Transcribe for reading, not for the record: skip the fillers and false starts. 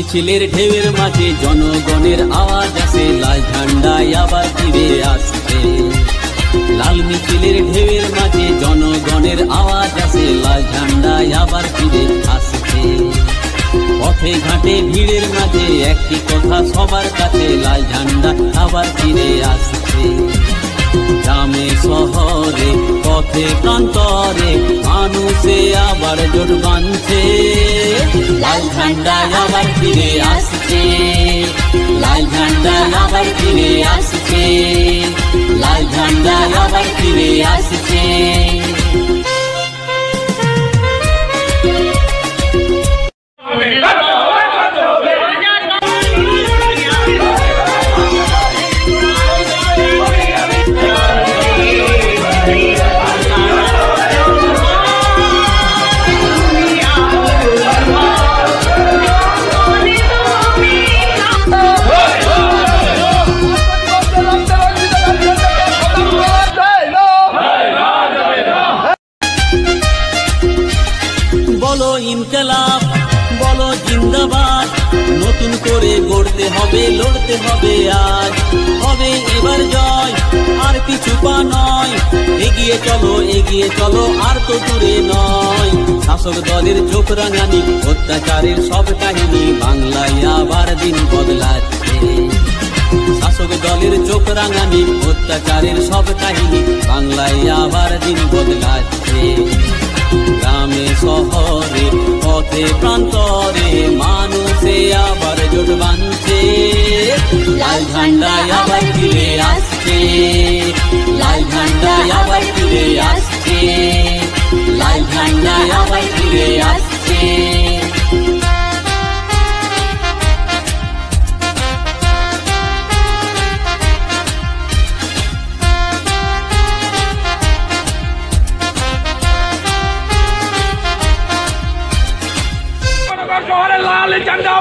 মিছিলের ঢেউয়ের মাঝে জনগণের আওয়াজ আসে, লাল ঝান্ডায় আবার ফিরে আসছে। লাল মিছিলের ঢেউয়ের মাঝে জনগণের আওয়াজ আসে, লাল ঝান্ডায় আবার ফিরে আসছে। পথে ঘাটে ভিড়ের মাঝে একটি কথা সবার কাছে, লাল ঝান্ডা আবার ফিরে আসছে। গ্রামে শহরে পথে প্রান্তরে মানুষে আবার জোট বাঁধছে, লাল ঝান্ডা আবার ফিরে আসছে। লাল ঝান্ডা আবার ফিরে আসছে, লাল ঝান্ডা আবার ফিরে আসছে। বলো ইনকলাব, বলো জিন্দাবাদ, নতুন করে গড়তে হবে, লড়তে হবে আজ। হবে এবার জয়, আর পিছু পা নয়, এগিয়ে চলো আর তো দূরে নয়। শাসক দলের চোখ রাঙানি, অত্যাচারের সব কাহিনী, বাংলায় আবার দিন বদলাচ্ছে। শাসক দলের চোখ রাঙানি, অত্যাচারের সব কাহিনী, বাংলায় আবার দিন বদলাচ্ছে। গ্রামে শহরে পথে প্রান্তরে মানুষে আবার জোট বাঁধছে, লাল ঝান্ডা আবার ফিরে আসছে। লাল ঝান্ডা আবার ফিরে আসছে, লাল ঝান্ডা আবার ফিরে আসছে। শহরে লাল ঝান্ডা